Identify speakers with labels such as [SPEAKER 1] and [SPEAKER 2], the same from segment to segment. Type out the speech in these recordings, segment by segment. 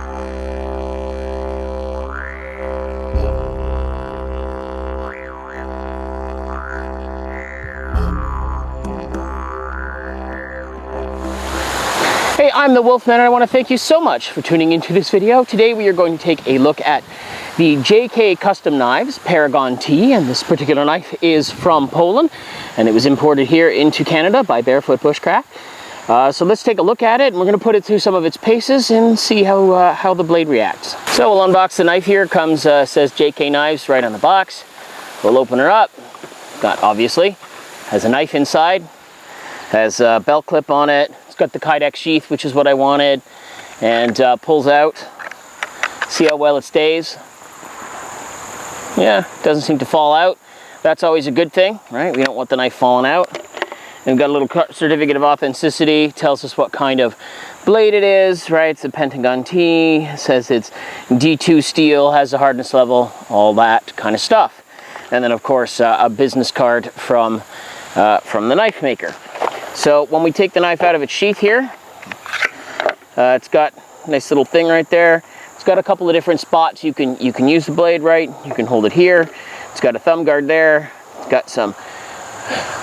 [SPEAKER 1] Hey, I'm the Wolfman, and I want to thank you so much for tuning into this video. Today we are going to take a look at the JK Custom Knives Pentagon T, and this particular knife is from Poland, and it was imported here into Canada by Barefoot Bushcraft. So let's take a look at it, and we're going to put it through some of its paces and see how the blade reacts. So we'll unbox the knife here. Comes says JK Knives right on the box. We'll open her up. Got obviously has a knife inside, has a belt clip on it. Got the Kydex sheath, which is what I wanted, and pulls out. See how well it stays. Yeah, doesn't seem to fall out. That's always a good thing, right? We don't want the knife falling out. And we've got a little certificate of authenticity, tells us what kind of blade it is, right? It's a Pentagon T, it says it's D2 steel, has a hardness level, all that kind of stuff. And then of course a business card from the knife maker. So when we take the knife out of its sheath here, it's got a nice little thing right there. It's got a couple of different spots you can use the blade, right? You can hold it here. It's got a thumb guard there. It's got some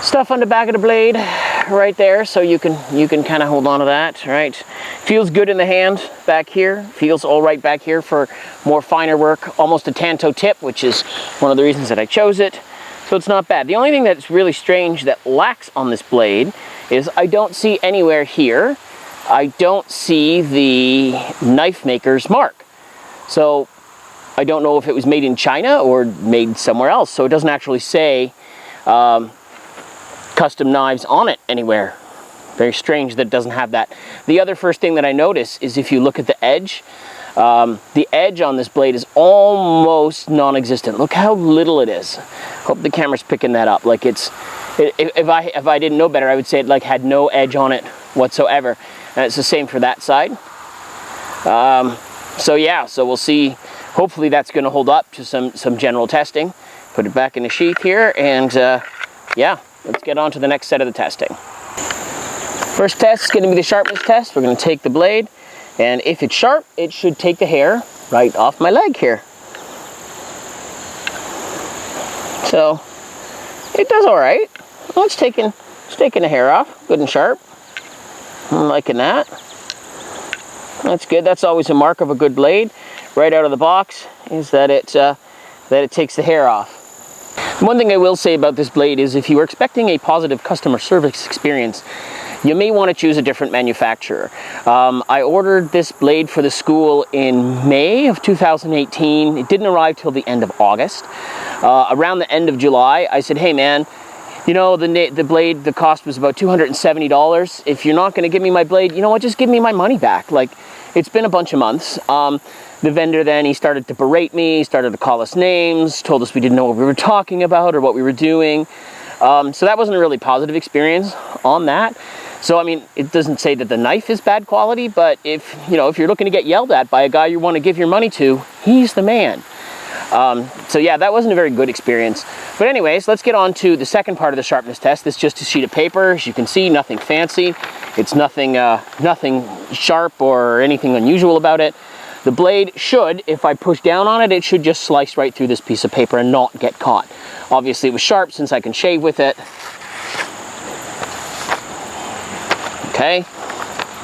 [SPEAKER 1] stuff on the back of the blade right there, so you can kind of hold on to that, right? Feels good in the hand back here. Feels all right back here for more finer work. Almost a tanto tip, which is one of the reasons that I chose it. So it's not bad. The only thing that's really strange that lacks on this blade is I don't see anywhere here, I don't see the knife maker's mark. So I don't know if it was made in China or made somewhere else. So it doesn't actually say custom knives on it anywhere. Very strange that it doesn't have that. The other first thing that I notice is if you look at the edge on this blade is almost non-existent. Look how little it is. Hope the camera's picking that up. Like if I didn't know better, I would say it like had no edge on it whatsoever. And it's the same for that side. So yeah, so we'll see. Hopefully that's going to hold up to some general testing. Put it back in the sheath here, and yeah, let's get on to the next set of the testing. First test is going to be the sharpness test. We're going to take the blade, and if it's sharp, it should take the hair right off my leg here. So it does all right. Well, it's taking the hair off, good and sharp. I'm liking that. That's good. That's always a mark of a good blade. Right out of the box is that it takes the hair off. One thing I will say about this blade is if you were expecting a positive customer service experience, you may want to choose a different manufacturer. I ordered this blade for the school in May of 2018. It didn't arrive till the end of August. Around the end of July, I said, hey man, you know, the blade, the cost was about $270. If you're not going to give me my blade, you know what, just give me my money back. Like, it's been a bunch of months. The vendor then, he started to berate me, started to call us names, told us we didn't know what we were talking about or what we were doing. So that wasn't a really positive experience on that. So, I mean, it doesn't say that the knife is bad quality, but if you're looking to get yelled at by a guy you want to give your money to, he's the man. So yeah, that wasn't a very good experience. But anyways, let's get on to the second part of the sharpness test. This is just a sheet of paper. As you can see, nothing fancy. It's nothing sharp or anything unusual about it. The blade should, if I push down on it, it should just slice right through this piece of paper and not get caught. Obviously it was sharp since I can shave with it. Okay,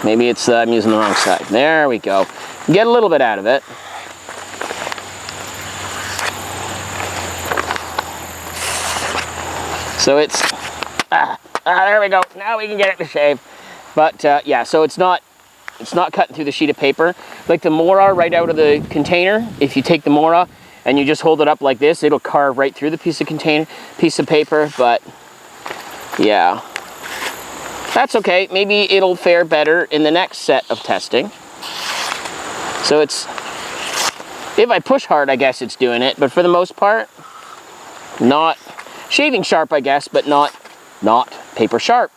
[SPEAKER 1] maybe it's I'm using the wrong side. There we go. Get a little bit out of it. So it's, there we go. Now we can get it to shave. But yeah, so it's not cutting through the sheet of paper. Like the Mora right out of the container, if you take the Mora and you just hold it up like this, it'll carve right through the piece of paper, but yeah. That's okay. Maybe it'll fare better in the next set of testing. So it's, if I push hard, I guess it's doing it, but for the most part, not shaving sharp, I guess, but not paper sharp.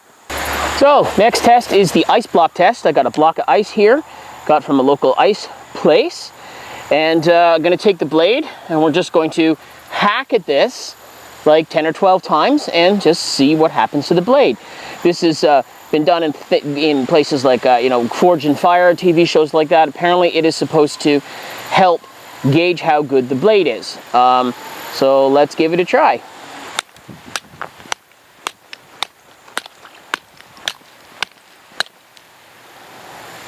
[SPEAKER 1] So next test is the ice block test. I got a block of ice here, got from a local ice place, and I'm going to take the blade and we're just going to hack at this like 10 or 12 times and just see what happens to the blade. This is been done in places like, you know, Forge and Fire, TV shows like that. Apparently it is supposed to help gauge how good the blade is. So let's give it a try.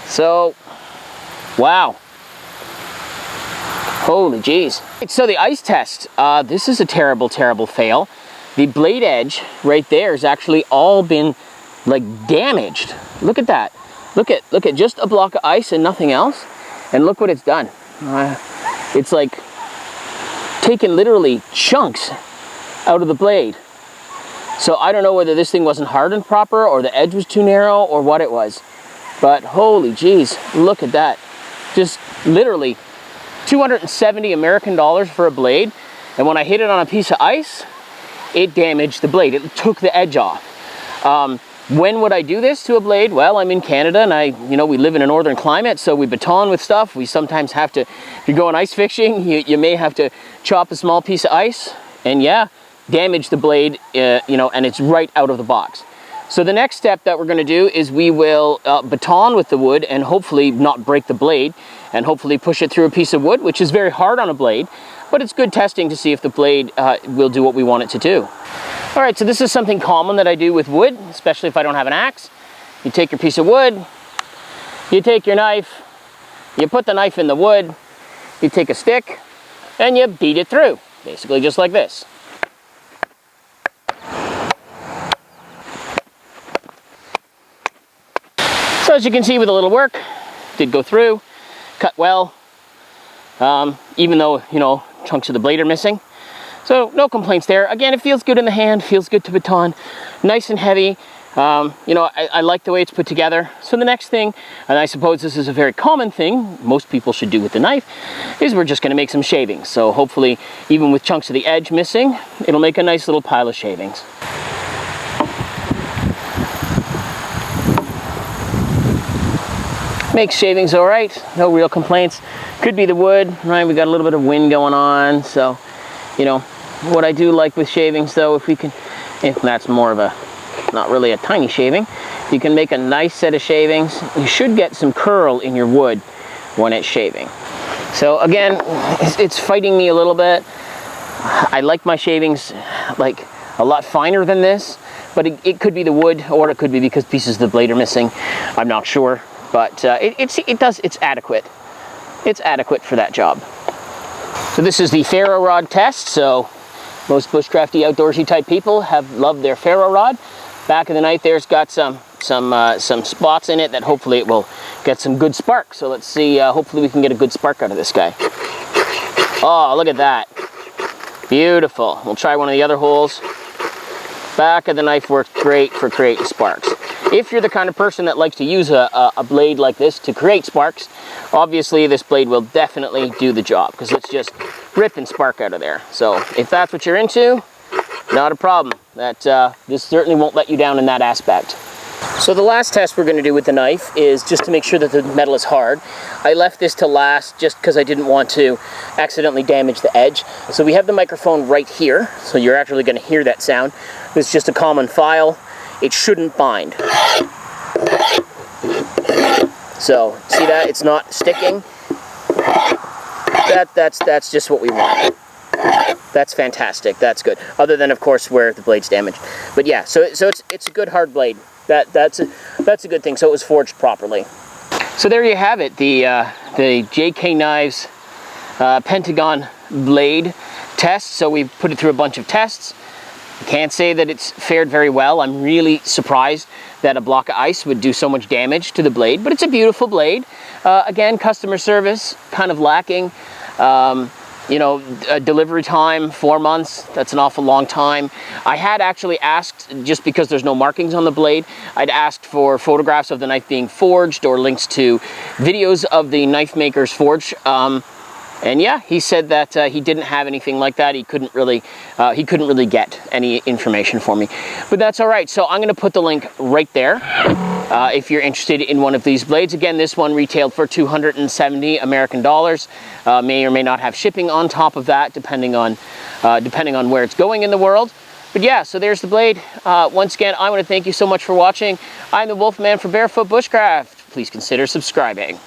[SPEAKER 1] So, wow. Holy jeez. So the ice test, this is a terrible, terrible fail. The blade edge right there has actually all been like damaged. Look at that. Look at just a block of ice and nothing else. And look what it's done. It's like taken literally chunks out of the blade. So I don't know whether this thing wasn't hardened proper or the edge was too narrow or what it was. But holy jeez, look at that. Just literally 270 American dollars for a blade. And when I hit it on a piece of ice, it damaged the blade. It took the edge off. When would I do this to a blade? Well, I'm in Canada and we live in a northern climate, so we baton with stuff. We sometimes have to, if you're going ice fishing, you may have to chop a small piece of ice and yeah, damage the blade, and it's right out of the box. So the next step that we're going to do is we will baton with the wood and hopefully not break the blade and hopefully push it through a piece of wood, which is very hard on a blade, but it's good testing to see if the blade will do what we want it to do. All right, so this is something common that I do with wood, especially if I don't have an axe. You take your piece of wood, you take your knife, you put the knife in the wood, you take a stick, and you beat it through, basically just like this. So as you can see with a little work, did go through, cut well, even though, chunks of the blade are missing. So no complaints there. Again, it feels good in the hand, feels good to baton, nice and heavy. I like the way it's put together. So the next thing, and I suppose this is a very common thing most people should do with the knife, is we're just gonna make some shavings. So hopefully, even with chunks of the edge missing, it'll make a nice little pile of shavings. Makes shavings all right, no real complaints. Could be the wood, right? We got a little bit of wind going on, so, what I do like with shavings though, if that's more of a, not really a tiny shaving, if you can make a nice set of shavings, you should get some curl in your wood when it's shaving. So again, it's fighting me a little bit. I like my shavings like a lot finer than this, but it could be the wood or it could be because pieces of the blade are missing. I'm not sure. But it's adequate. It's adequate for that job. So this is the Ferro Rod Test. So most bushcrafty, outdoorsy type people have loved their Ferro Rod. Back of the knife there's got some spots in it that hopefully it will get some good spark. So let's see, hopefully we can get a good spark out of this guy. Oh, look at that. Beautiful. We'll try one of the other holes. Back of the knife works great for creating sparks. If you're the kind of person that likes to use a blade like this to create sparks, obviously this blade will definitely do the job because it's just rip and spark out of there. So if that's what you're into, not a problem. This certainly won't let you down in that aspect. So the last test we're going to do with the knife is just to make sure that the metal is hard. I left this to last just because I didn't want to accidentally damage the edge. So we have the microphone right here, so you're actually going to hear that sound. It's just a common file. It shouldn't bind. So, see that? It's not sticking. That's just what we want. That's fantastic. That's good. Other than, of course, where the blade's damaged. But yeah, so it's a good hard blade. That's a good thing. So it was forged properly. So there you have it. The JK Knives Pentagon blade test. So we put it through a bunch of tests. Can't say that it's fared very well. I'm really surprised that a block of ice would do so much damage to the blade, but it's a beautiful blade. Again, customer service kind of lacking. Delivery time, 4 months, that's an awful long time. I had actually asked, just because there's no markings on the blade, I'd asked for photographs of the knife being forged or links to videos of the knife maker's forge. And yeah, he said that he didn't have anything like that. He couldn't really get any information for me. But that's all right. So I'm going to put the link right there if you're interested in one of these blades. Again, this one retailed for 270 American dollars. May or may not have shipping on top of that, depending on where it's going in the world. But yeah, so there's the blade. Once again, I want to thank you so much for watching. I'm the Wolfman for Barefoot Bushcraft. Please consider subscribing.